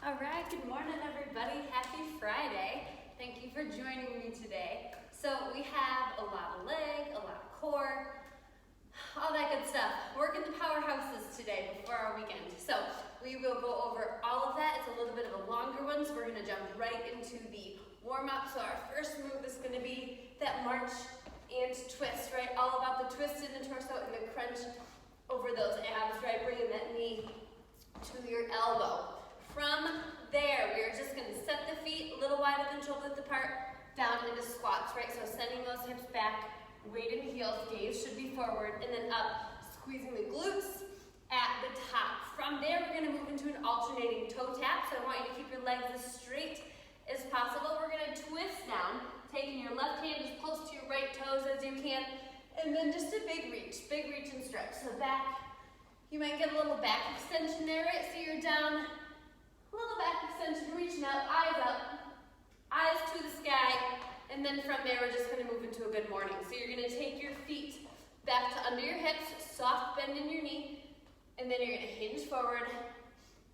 All right, good morning everybody. Happy Friday. Thank you for joining me today. So we have a lot of leg, a lot of core, all that good stuff. Working the powerhouses today before our weekend. So we will go over all of that. It's a little bit of a longer one, so we're gonna jump right into the warm up. So our first move is gonna be that march and twist, right? All about the twist in the torso and the crunch over those abs, right? Bringing that knee to your elbow. From there, we are just going to set the feet a little wider than shoulder width apart, down into squats, right? So sending those hips back, weight in heels, gaze should be forward, and then up, squeezing the glutes at the top. From there, we're going to move into an alternating toe tap. So I want you to keep your legs as straight as possible. We're going to twist down, taking your left hand as close to your right toes as you can, and then just a big reach and stretch. So back, you might get a little back extension there, right? So you're down, a little back extension, reaching up, eyes to the sky, and then from there we're just going to move into a good morning. So you're going to take your feet back to under your hips, soft bend in your knee, and then you're going to hinge forward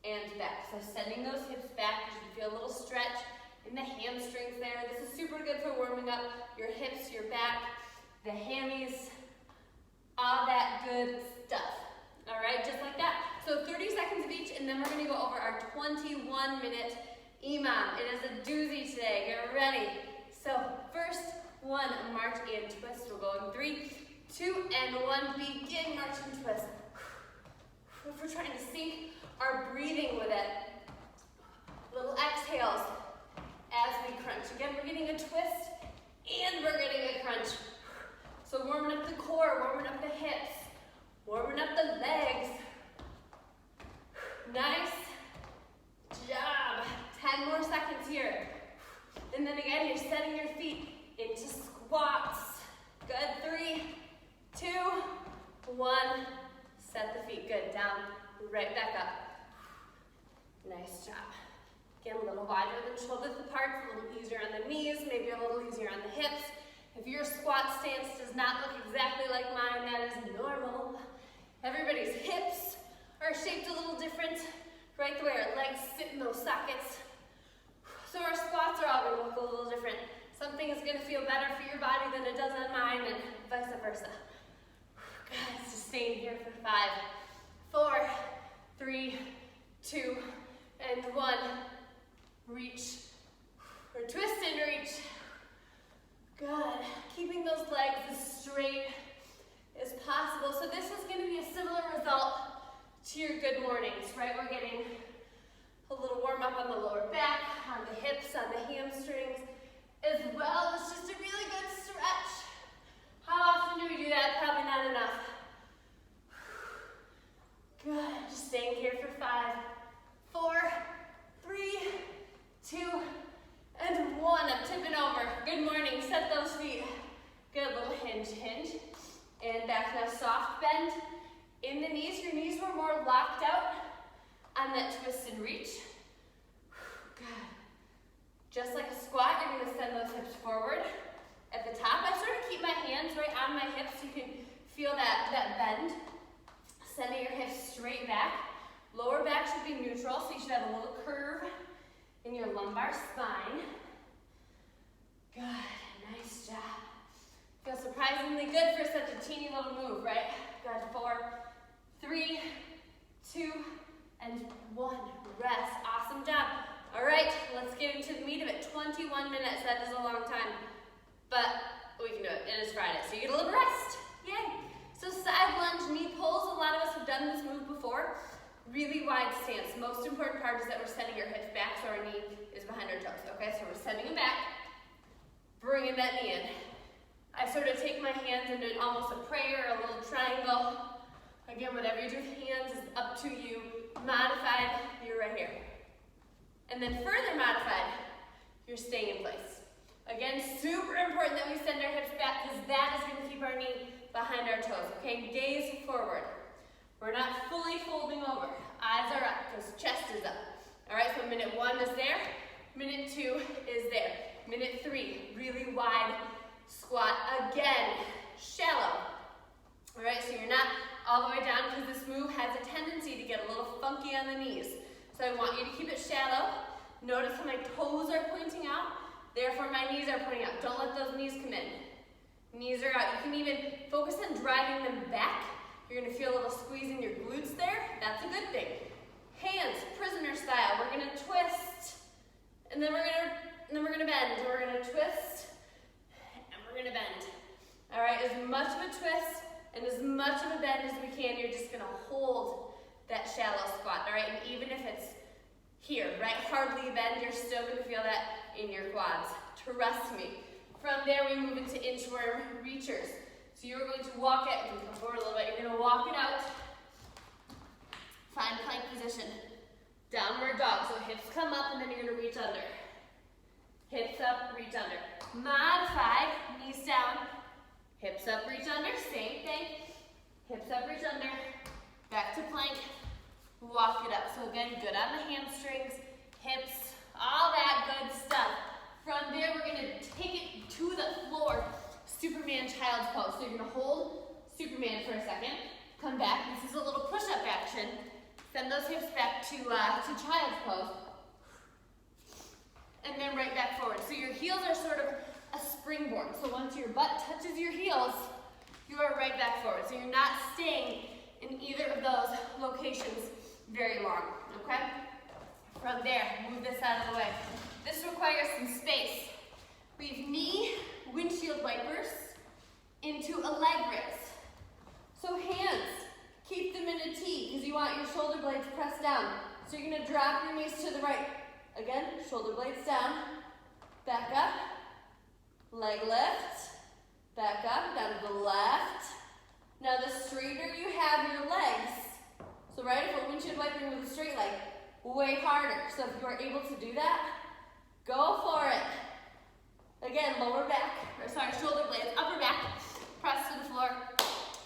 and back. So sending those hips back, you should feel a little stretch in the hamstrings there. This is super good for warming up your hips, your back, the hammies, all that good stuff. All right, just like that. So 30 seconds of each, and then we're going to go over our 21-minute EMOM. It is a doozy today. Get ready. So first one, march and twist. We'll go in 3, 2, and 1. Begin march and twist. If we're trying to sync our breathing with it, little exhales as we crunch. Again, we're getting a twist and we're getting a crunch. So warming up the core, warming up the hips, warming up the legs. Nice job. 10 more seconds here. And then again, you're setting your feet into squats. Good. 3, 2, 1. Set the feet. Good. Down, right back up. Nice job. Again, a little wider than shoulder width apart, a little easier on the knees, maybe a little easier on the hips. If your squat stance does not look exactly like mine, that is normal. Everybody's hips are shaped a little different, right? The way our legs sit in those sockets. So our squats are all going to look a little different. Something is going to feel better for your body than it does on mine, and vice versa. Good. Sustain here for 5, 4, 3, 2, and 1. Reach, or twist and reach. Good. Keeping those legs as straight as possible. So this is going to be a similar result to your good mornings, right? We're getting a little warm up on the lower back, on the hips, on the hamstrings, as well as just a really good stretch. How often do we do that? Probably not enough. Good. Just staying here for 5, 4, 3, 2, and 1. I'm tipping over. Good morning. Set those feet. Good. Little hinge. And back now, soft bend in the knees. Your knees were more locked out on that twist and reach. Good. Just like a squat, you're going to send those hips forward. At the top, I sort of keep my hands right on my hips so you can feel that bend. Sending your hips straight back. Lower back should be neutral, so you should have a little curve in your lumbar spine. Good. Nice job. Feels surprisingly good for such a teeny little move, right? Good. 4, 3, 2, and 1. Rest. Awesome job. All right, let's get into the meat of it. 21 minutes. That is a long time, but we can do it. It is Friday, so you get a little rest. Yay. So side lunge, knee pulls. A lot of us have done this move before. Really wide stance. Most important part is that we're sending our hips back so our knee is behind our toes. Okay, so we're sending them back, bringing that knee in. I sort of take my hands and do almost a prayer, a little triangle. Again, whatever you do with hands is up to you. Modified, you're right here. And then further modified, you're staying in place. Again, super important that we send our hips back because that is going to keep our knee behind our toes. Okay, gaze forward. We're not fully folding over. Eyes are up because chest is up. All right, so minute 1 is there. Minute 2 is there. Minute 3, really wide squat. Again, shallow. All right, so you're not all the way down because this move has a tendency to get a little funky on the knees. So I want you to keep it shallow. Notice how my toes are pointing out, therefore my knees are pointing out. Don't let those knees come in. Knees are out. You can even focus on driving them back. You're gonna feel a little squeeze in your glutes there. That's a good thing. Hands, prisoner style. We're gonna twist, and then we're gonna bend. We're gonna twist, and we're gonna bend. All right, as much of a twist and as much of a bend as we can. You're just gonna hold that shallow squat, all right? And even if it's here, right, hardly bend, you're still gonna feel that in your quads. Trust me. From there, we move into inchworm reachers. So you're going to walk it, and come forward a little bit. You're gonna walk it out. Find plank position. Downward dog. So hips come up, and then you're gonna reach under. Hips up, reach under. Modified, knees down. Hips up, reach under. Same thing. Hips up, reach under. Back to plank. Walk it up. So again, good on the hamstrings, hips, all that good stuff. From there, we're gonna take it to the floor. Superman child's pose. So you're gonna hold Superman for a second. Come back. This is a little push-up action. Send those hips back to child's pose. And then right back forward. So your heels are sort of a springboard. So once your butt touches your heels, you are right back forward. So you're not staying in either of those locations very long, okay? From there, move this out of the way. This requires some space. Weave knee windshield wipers into a leg raise. So hands, keep them in a T because you want your shoulder blades pressed down. So you're gonna drop your knees to the right. Again, shoulder blades down, back up, leg lift, back up, down to the left. Now the straighter you have your legs, so right, if we're windshield wiping with a straight leg, way harder. So if you are able to do that, go for it. Again, lower back, shoulder blades, upper back, press to the floor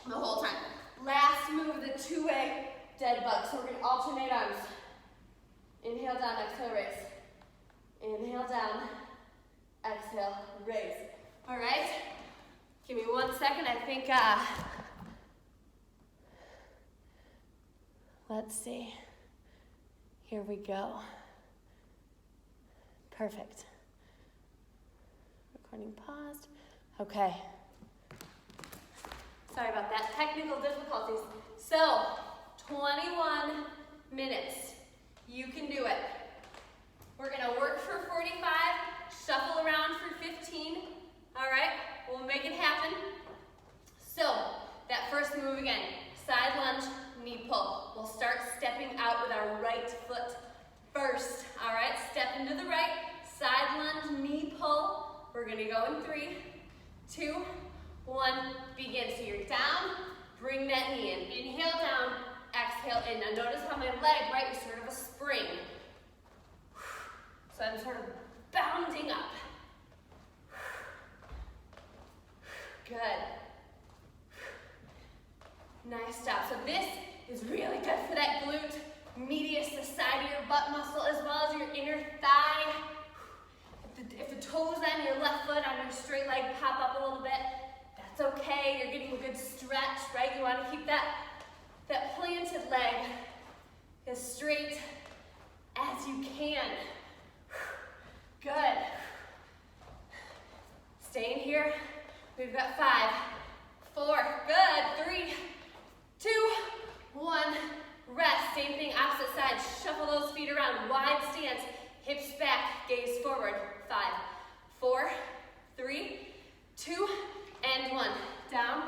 the whole time. Last move, the two-way dead bug. So we're gonna alternate arms. Inhale down, exhale, raise. Inhale down, exhale, raise. All right, give me 1 second. I think, let's see. Here we go. Perfect. Recording paused. Okay. Sorry about that. Technical difficulties. So, 21 minutes. You can do it. We're gonna work for 45, shuffle around for 15. All right, we'll make it happen. So, that first move again, side lunge, knee pull. We'll start stepping out with our right foot first. All right, step into the right, side lunge, knee pull. We're gonna go in 3, 2, 1, begin. So you're down, bring that knee in. Inhale down, exhale in. Now notice how my leg, right, is sort of a spring. So I'm sort of bounding up. Good. Nice job. So this is really good for that glute medius, the side of your butt muscle, as well as your inner thigh. If the toes on your left foot on your straight leg pop up a little bit, that's okay. You're getting a good stretch, right? You want to keep that planted leg as straight as you can. Good. Staying here. We've got 5, 4, good, 3, 2, 1, rest. Same thing, opposite side. Shuffle those feet around, wide stance, hips back, gaze forward. 5, 4, 3, 2, and 1. Down,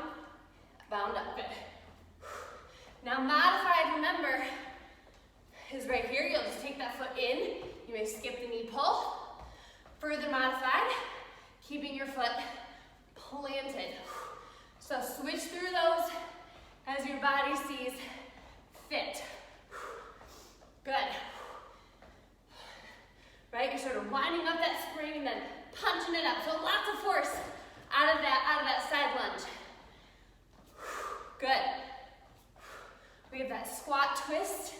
bound up, good. Now modified, remember, is right here. You'll just take that foot in. You may skip the knee pull. Further modified, keeping your foot planted. So switch through those as your body sees fit. Good. Right, you're sort of winding up that spring and then punching it up. So lots of force out of that side lunge. Good. We have that squat twist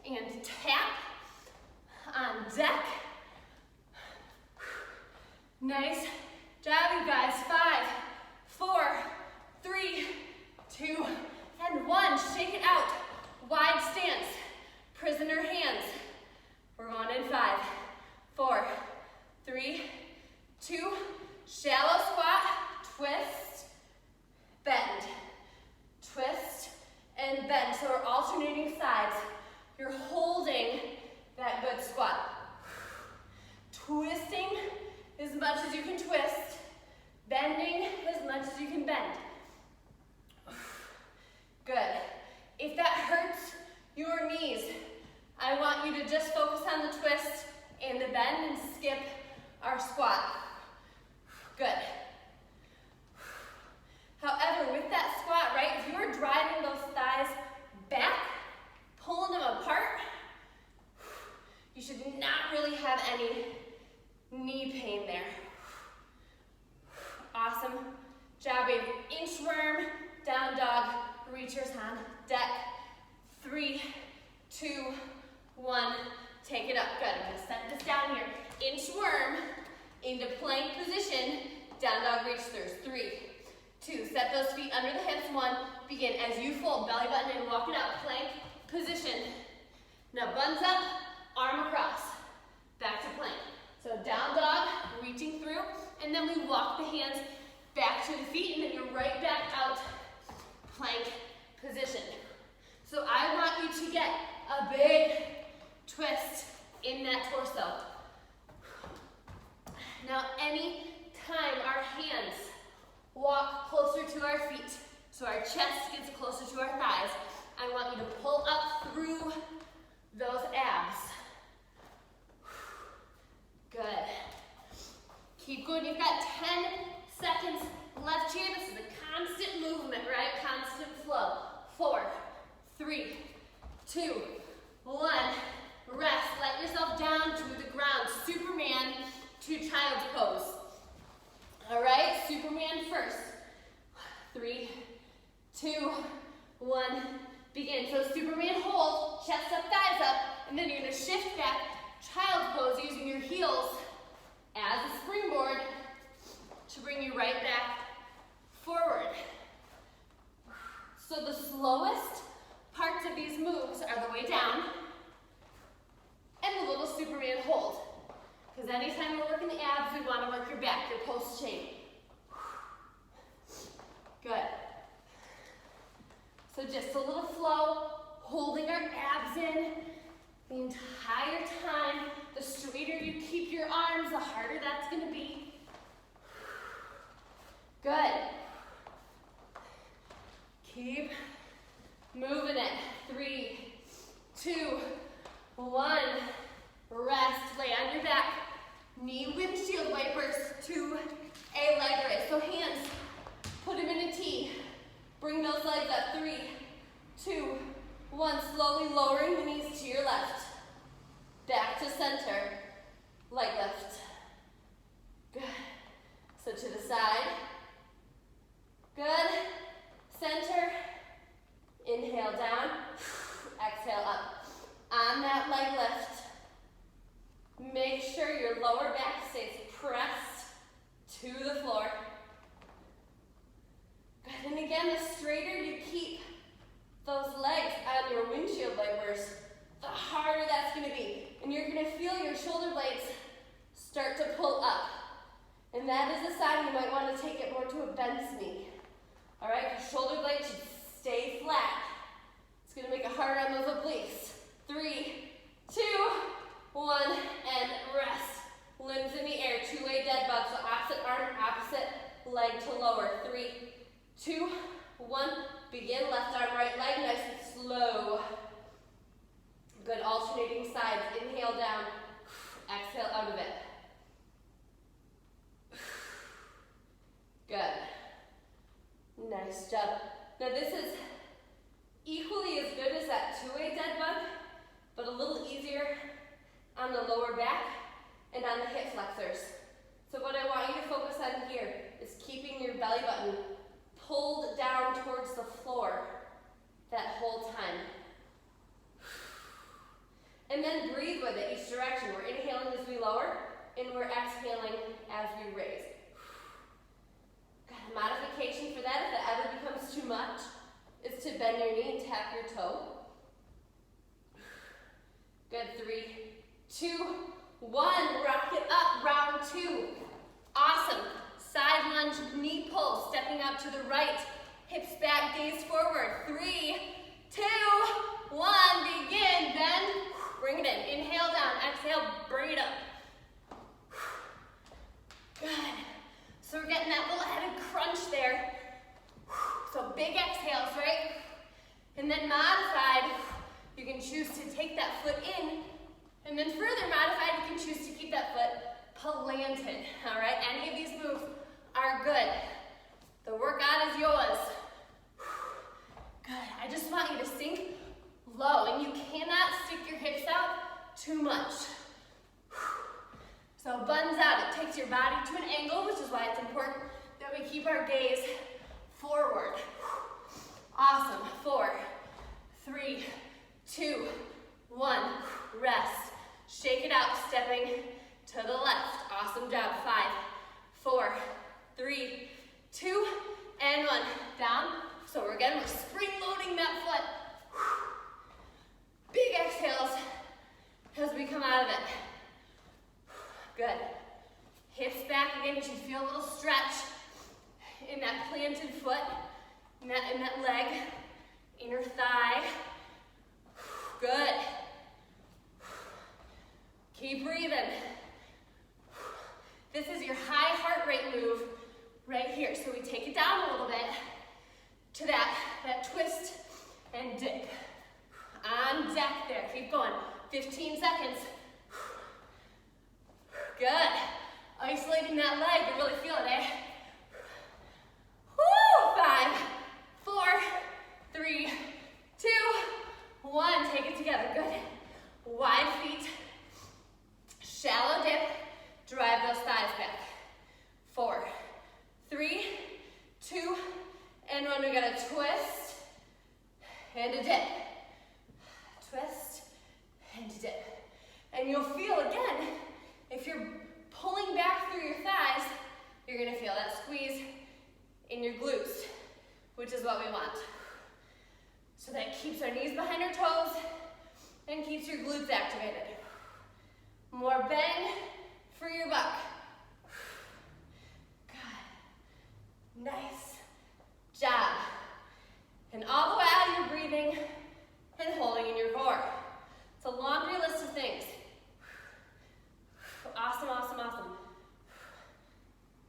and tap on deck. Nice job, you guys. 5, 4, 3, 2, and 1. Shake it out. Wide stance. Prisoner hands. and the bend and skip our squat. Good. However, with that squat, right, if you're driving those thighs back, pulling them apart, you should not really have any knee pain there. Awesome job, baby. Inchworm, down dog, reachers on deck. 3, 2, 1, take it up. Good, I'm gonna set this down here. Inchworm into plank position, down dog reach throughs. 3, 2, set those feet under the hips. 1, begin as you fold, belly button in, walk it out, plank position. Now buns up, arm across, back to plank. So down dog, reaching through, and then we walk the hands back to the feet, and then you're right back out, plank position. So I want you to get a big twist in that torso. Now any time our hands walk closer to our feet, so our chest gets closer to our thighs, I want you to pull up through those abs. Good. Keep going. You've got 10 seconds left here. This is a constant movement, right? Constant flow. 4, 3, 2, 1. Rest. Let yourself down to the ground. Superman to child's pose. All right? Superman first. 3, 2, 1. Begin. So Superman hold, chest up, thighs up, and then you're going to shift back, child's pose, using your heels as a springboard to bring you right back forward. So the slowest parts of these moves are the way down and the little Superman hold. Because anytime we're working the abs, we want to work your back, your post chain. Good. So just a little flow, holding our abs in the entire time. The straighter you keep your arms, the harder that's going to be. Good. Keep moving it. 3, 2, 1. Rest. Lay on your back. Knee windshield wipers to a leg raise. So hands, put them in a T. Bring those legs up. 3, 2, 1. Slowly lowering the knees to your left. Back to center. Leg lift. Good. So to the side. Good. Center. Inhale down. Exhale up. On that leg lift, make sure your lower back stays pressed to the floor. Good. And again, the straighter you keep those legs on your windshield wipers, the harder that's going to be. And you're going to feel your shoulder blades start to pull up. And that is a sign you might want to take it more to a bent knee. All right, your shoulder blades should stay flat. It's going to make it harder on those obliques. 3, 2, 1, and rest. Limbs in the air, two-way dead bug. So opposite arm, opposite leg to lower. 3, 2, 1. Begin left arm, right leg, nice and slow. Good, alternating sides. Inhale down, exhale out of it. Good. Nice job. Now this is equally as good as that two-way dead bug, but a little easier on the lower back and on the hip flexors. So what I want you to focus on here is keeping your belly button pulled down towards the floor that whole time. And then breathe with it each direction. We're inhaling as we lower, and we're exhaling as we raise. Got a modification for that, if it ever becomes too much, is to bend your knee and tap your toe. Good, 3, 2, 1. Rock it up, round 2. Awesome. Side lunge, knee pull, stepping up to the right. Hips back, gaze forward. 3, 2, 1. Begin, bend. Bring it in. Inhale down, exhale, bring it up. Good. So we're getting that little added crunch there. So big exhales, right? And then modified, you can choose to take that foot in, and then further modified, you can choose that foot planted, all right? Any of these moves are good. The workout is yours. Good, I just want you to sink low, and you cannot stick your hips out too much. So buns out, it takes your body to an angle, which is why it's important that we keep our gaze forward. Awesome, 4, 3, 2, 1, rest. Shake it out, stepping to the left. Awesome job, 5, 4, 3, 2, and 1. Down. So we're spring loading that foot. Big exhales as we come out of it. Good. Hips back again. You should feel a little stretch in that planted foot, in that leg, inner thigh. Good. Keep breathing. This is your high heart rate move right here. So we take it down a little bit to that twist and dip. On deck there. Keep going. 15 seconds. Good. Isolating that leg. You really feel it, eh? Woo! 5, 4, 3, 2, 1. Take it together. Good. Wide feet. Shallow dip. Drive those thighs back. 4, 3, 2, and 1. We got a twist and a dip. Twist and a dip. And you'll feel again, if you're pulling back through your thighs, you're gonna feel that squeeze in your glutes, which is what we want. So that keeps our knees behind our toes and keeps your glutes activated. More bang for your buck. Good. Nice job. And all the while you're breathing and holding in your core. It's a laundry list of things. Awesome, awesome, awesome.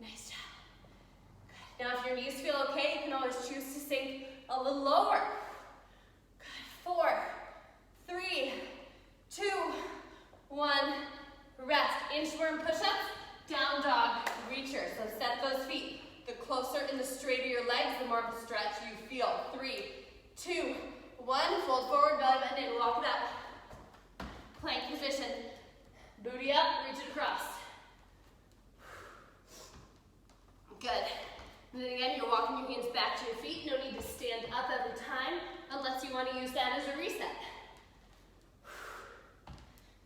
Nice job. Good. Now if your knees feel okay, you can always choose to sink a little lower. Good. 4, 3, 2, 1. Rest. Inchworm push-ups, down dog, reacher. So set those feet. The closer and the straighter your legs, the more of a stretch you feel. 3, 2, 1. Fold forward, belly button in, walk it up. Plank position. Booty up, reach it across. Good. And then again, you're walking your hands back to your feet. No need to stand up every time unless you want to use that as a reset.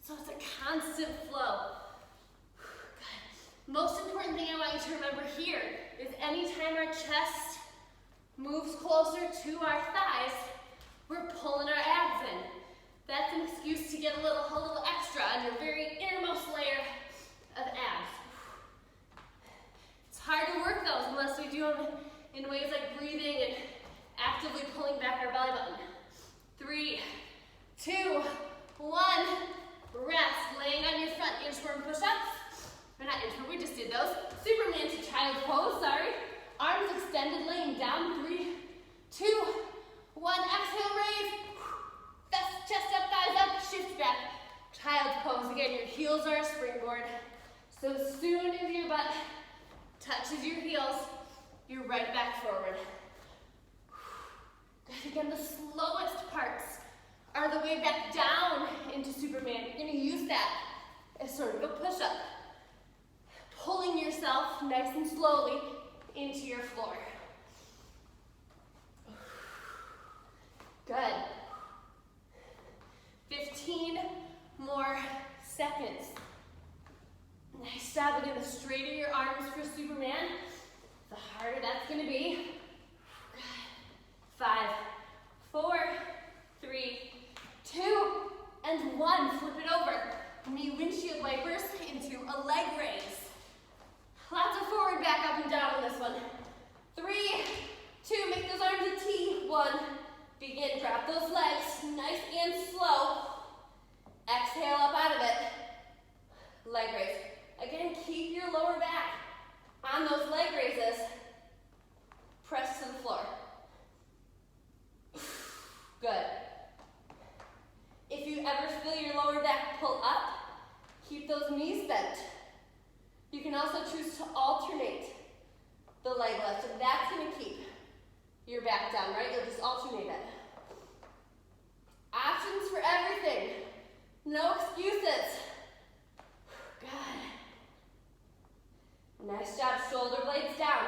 So it's a constant flow. Good. Most important thing I want you to remember here is anytime our chest moves closer to our thighs, we're pulling our abs in. That's an excuse to get a little extra on your very innermost layer of abs. It's hard to work those unless we do them in ways like breathing and actively pulling back our belly button. 3, 2, 1. Rest. Laying on your front, inchworm push-ups. Or not inchworm, we just did those. Superman to child's pose, sorry. Arms extended, laying down. 3, 2, 1. Exhale, raise. Chest up, thighs up, shift back. Child's pose. Again, your heels are a springboard. So as soon as your butt touches your heels, you're right back forward. Good. Again, the slowest parts are the way back down into Superman. You're gonna use that as sort of a push-up. Pulling yourself nice and slowly into your floor. Good. 15 more seconds. Nice job. Again, the straighter your arms for Superman, the harder that's gonna be. Good. 5, 4, 3, 2, and 1. Flip it over. Knee windshield wipers into a leg raise. Lots of forward, back, up, and down on this one. 3, 2, make those arms a T. 1, begin, drop those legs, nice and slow. Exhale up out of it. Leg raise. Again, keep your lower back on those leg raises. Press to the floor. Good. If you ever feel your lower back pull up, Keep those knees bent. You can also choose to alternate the leg lift, and that's going to keep your back down, right? You'll just alternate it. Options for everything. No excuses. Good. Nice job, shoulder blades down.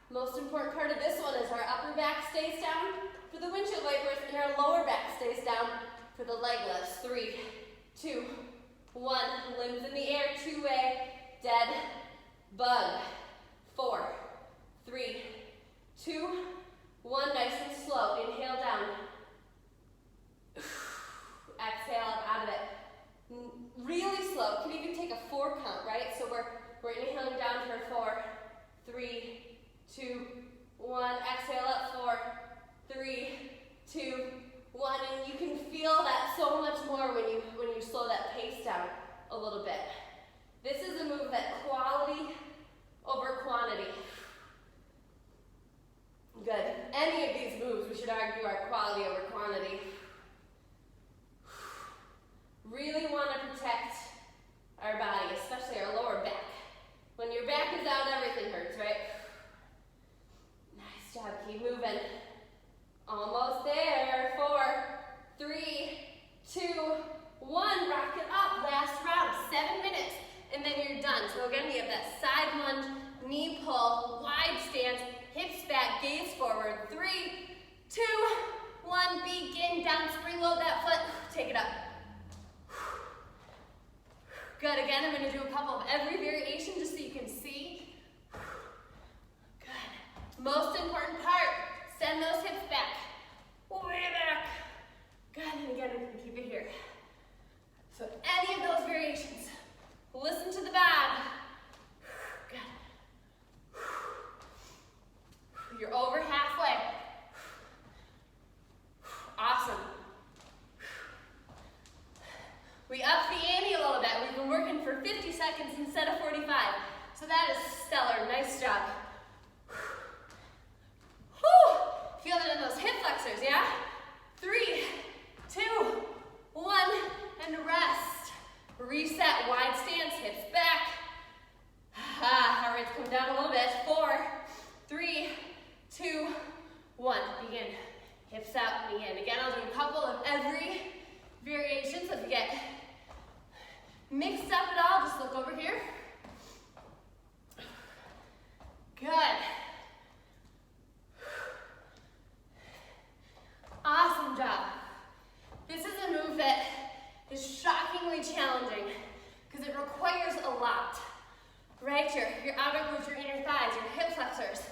Most important part of this one is our upper back stays down for the windshield wipers and our lower back stays down for the leg lifts. 3, 2, 1. Limbs in the air, 2-way, dead bug. 4, 3, 2, 1. Nice and slow. Inhale down. Exhale up out of it. Really slow. Can even take a 4 count, right? So we're inhaling down for 4, 3, 2, 1. Exhale up. 4, 3, 2, 1. And you can feel that so much more when you slow that pace down a little bit. This is a move that quality over quantity. Good. Any of these moves, we should argue, are quality over quantity. Really want to protect our body, especially our lower back. When your back is out, everything hurts, right? Nice job. Keep moving. Almost there. 4, 3, 2, 1. Rock it up. Last round. 7 minutes. And then you're done. So again, we have that side lunge, knee pull, wide stance, hips back, gaze forward. 3, 2, 1. Begin. Down. Spring load that foot. Take it up. Good. Again, I'm going to do a couple of every variation just so you can see. Good. Most important part, send those hips back. Way back. Good. And again, we can keep it here. So any of those variations, listen to the body. Good. You're over halfway. Awesome. We upped the ante a little bit. We've been working for 50 seconds instead of 45. So that is stellar. Nice job. Whew. Feel it in those hip flexors, yeah? 3, 2, 1, and rest. Reset, wide stance, hips back. Heart rate's come down a little bit. 4, 3, 2, 1. Begin. Hips out, begin. Again, I'll do a couple of every variation. So if you get mixed up at all, just look over here. Good. Awesome job. This is a move that is shockingly challenging because it requires a lot, right? Your outer glutes, your inner thighs, your hip flexors,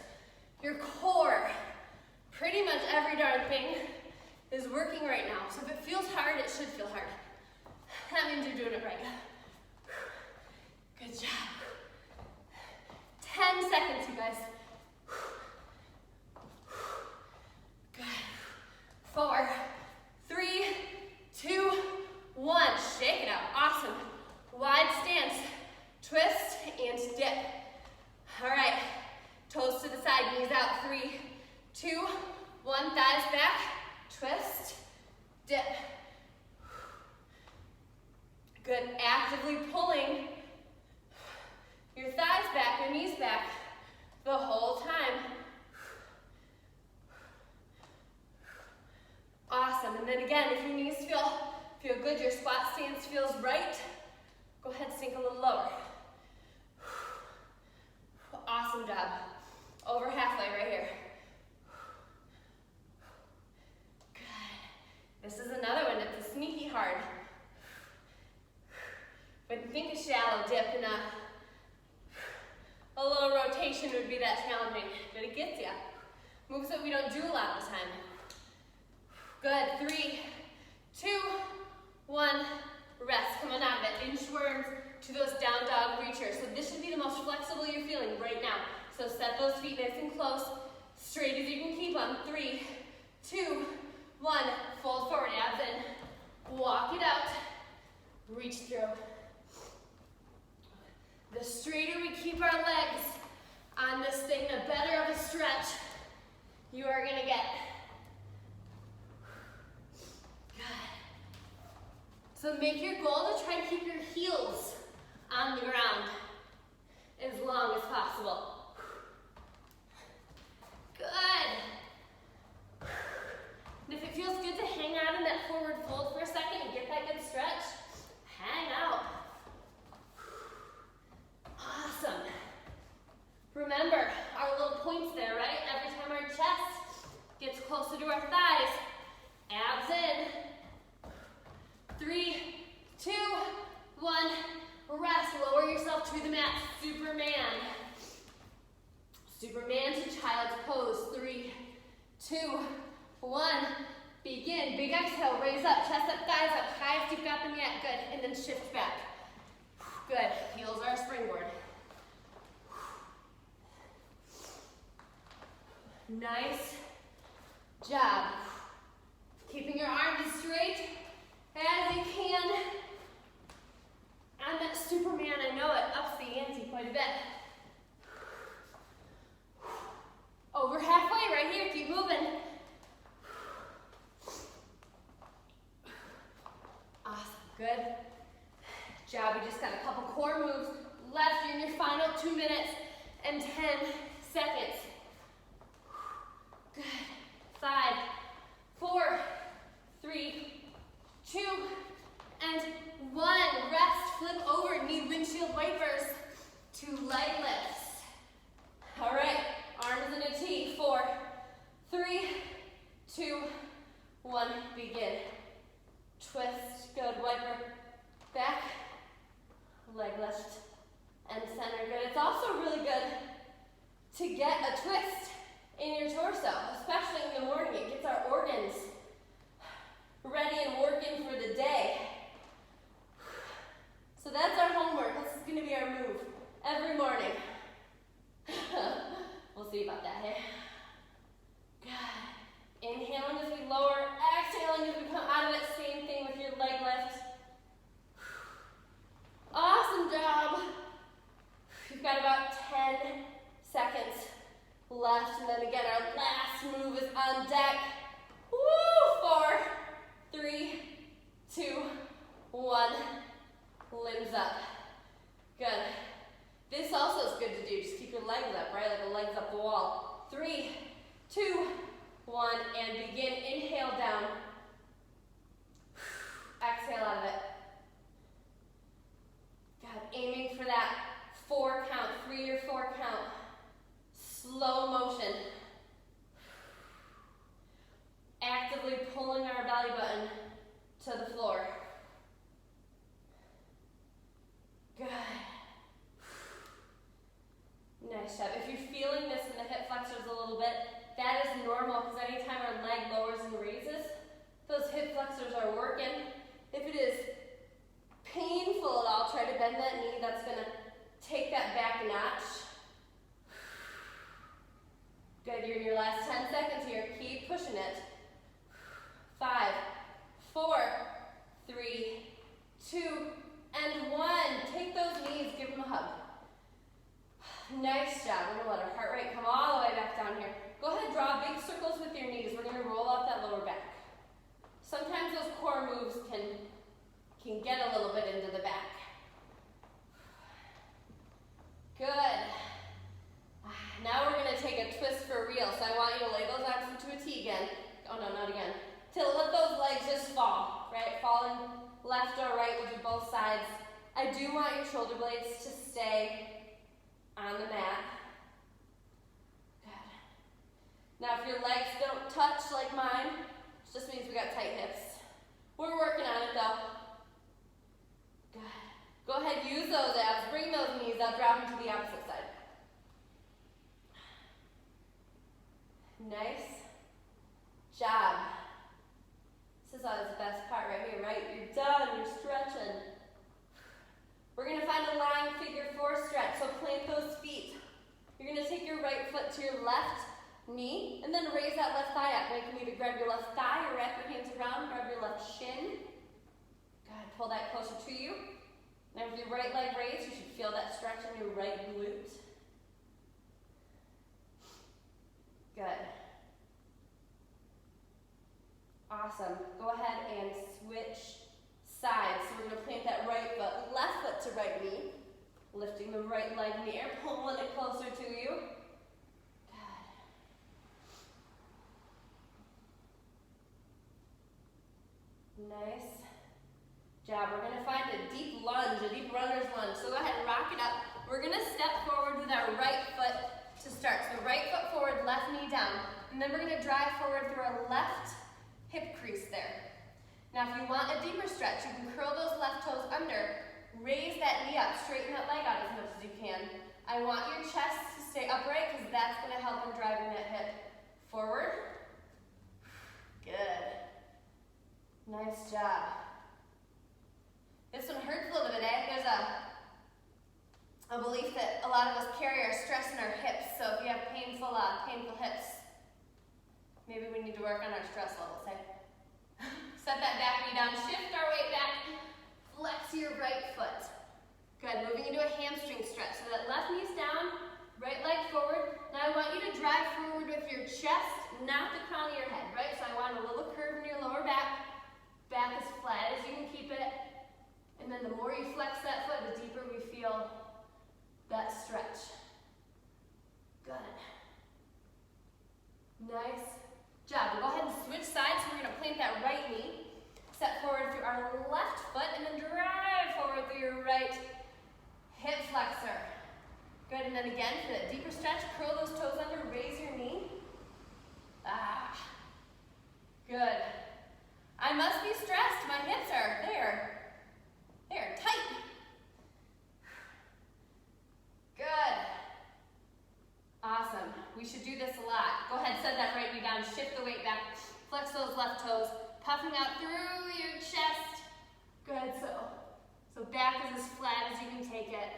your core. Pretty much every darn thing is working right now. So if it feels hard, it should feel hard. That means you're doing it right. Good job. 10 seconds, you guys. Good. 4, 3, 2, 1. Shake it out. Awesome. Wide stance. Twist and dip. All right. Toes to the side, knees out. 3, 2, 1. Thighs back. Twist. Dip. Good. Actively pulling your thighs back, your knees back the whole time. Awesome. And then again, if your knees feel good, your squat stance feels right, go ahead, sink a little lower. Awesome job. Over halfway right here. Good. This is another one that's a sneaky hard. But think a shallow dip and a little rotation would be that challenging, but it gets you. Moves that we don't do a lot of the time. Good. 3, 2, 1. Rest. Come on out of it. Inchworms to those down dog reachers. So this should be the most flexible you're feeling right now. So set those feet nice and close, straight as you can keep them. 3, 2, 1. Fold forward, abs in. Walk it out. Reach through. The straighter we keep our legs on this thing, the better of a stretch you are going to get. Good. So make your goal to try and keep your heels on the ground as long as possible. Good. And if it feels good to hang out in that forward fold for a second and get that good stretch, hang out. Awesome. Remember our little points there, right? Every time our chest gets closer to our thighs, abs in. 3, 2, 1, rest. Lower yourself to the mat. Superman. Superman to child's pose. 3, 2, 1. Begin. Big exhale. Raise up. Chest up, thighs up. Highest you've got them yet. Good. And then shift back. Good. Heels are a springboard. Nice job. Keeping your arms as straight as you can. And that Superman, I know it ups the ante quite a bit. Over halfway right here, keep moving. Awesome, good job. We just got a couple core moves left. You're in your final 2 minutes and 10 seconds. Good. 5, 4, 3, 2, and 1. Rest, flip over, need windshield wipers to leg lifts. All right, arms in a T. 4, 3, 2, 1, begin. Twist, good, wiper, back, leg lift, and center, good. It's also really good to get a twist in your torso, especially in the morning. It gets our organs ready and working for the day. So that's our homework. This is going to be our move every morning. We'll see about that, hey? Good. Inhaling as we lower, exhaling as we come out of it. Same thing with your leg lift. Awesome job. You've got about 10 seconds left, and then again, our last move is on deck. Woo! 4, 3, 2, 1. Limbs up. Good. This also is good to do. Just keep your legs up, right? Like the legs up the wall. 3, 2, 1, and begin. Inhale down. Exhale out of it. God, aiming for that 4 count, 3 or 4 count. Slow motion. Actively pulling our belly button to the floor. Good. Nice job. If you're feeling this in the hip flexors a little bit, that is normal because anytime our leg lowers and raises, those hip flexors are working. If it is painful at all, try to bend that knee. That's going to take that back notch. Good, you're in your last 10 seconds here. Keep pushing it. 5, 4, 3, 2, and 1. Take those knees, give them a hug. Nice job. We're going to let our heart rate come all the way back down here. Go ahead, draw big circles with your knees. We're going to roll out that lower back. Sometimes those core moves can get a little bit into the back. Good. Now we're going to take a twist for real. So I want you to lay those arms into a T again. Oh no, not again. To let those legs just fall, right? Falling left or right, we'll do both sides. I do want your shoulder blades to stay on the mat. Good. Now if your legs don't touch like mine, it just means we got tight hips. We're working on it though. Good. Go ahead, use those abs, bring those knees up, drop them to the opposite side. Nice job. This is always the best part right here, right? You're done, you're stretching. We're going to find a lying figure 4 stretch, so plant those feet. You're going to take your right foot to your left knee, and then raise that left thigh up. Now you can either grab your left thigh or wrap your hands around, grab your left shin. Good, pull that closer to you. Now with your right leg raised, you should feel that stretch in your right glute. Good. Awesome. Go ahead and switch sides. So we're going to plant that right foot, left foot to right knee. Lifting the right leg in the air, pulling it closer to you. Good. Nice job. We're gonna find a deep lunge, a deep runner's lunge. So go ahead and rock it up. We're gonna step forward with our right foot to start. So right foot forward, left knee down. And then we're gonna drive forward through our left hip crease there. Now if you want a deeper stretch, you can curl those left toes under, raise that knee up, straighten that leg out as much as you can. I want your chest to stay upright because that's gonna help in driving that hip forward. Good. Nice job. This one hurts a little bit, eh? There's a belief that a lot of us carry our stress in our hips, so if you have painful hips, maybe we need to work on our stress levels, eh? Set that back knee down, shift our weight back, flex your right foot. Good, moving into a hamstring stretch. So that left knee's down, right leg forward. Now I want you to drive forward with your chest, not the crown of your head, right? So I want a little curve in your lower back. Back as flat as you can keep it. And then the more you flex that foot, the deeper we feel that stretch. Good. Nice job. We'll go ahead and switch sides. So we're going to plant that right knee. Step forward through our left foot and then drive forward through your right hip flexor. Good. And then again, for that deeper stretch, curl those toes under, raise your knee. Good. I must be stressed. My hips are there. They're tight. Good. Awesome. We should do this a lot. Go ahead, set that right knee down, shift the weight back, flex those left toes, puffing out through your chest. Good, so back is as flat as you can take it.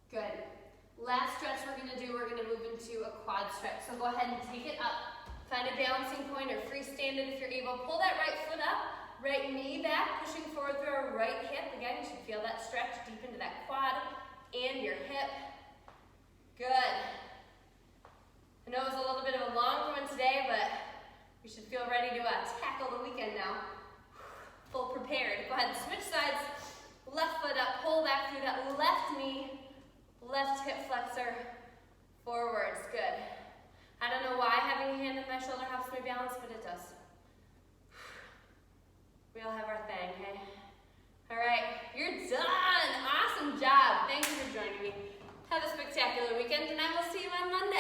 Good. Last stretch we're gonna move into a quad stretch. So go ahead and take it up. Find a balancing point or freestand it if you're able. Pull that right foot up, right knee back, pushing forward through our right hip. Again, you should feel that stretch deep into that quad and your hip. Good. I know it was a little bit of a long one today, but we should feel ready to tackle the weekend now. Full prepared. Go ahead and switch sides. Left foot up, pull back through that left knee, left hip flexor, forwards. Good. I don't know why having a hand on my shoulder helps me balance, but it does. We all have our thing, hey? All right, you're done. Awesome job. Thank you for joining me. Have a spectacular weekend, and I will see you on Monday.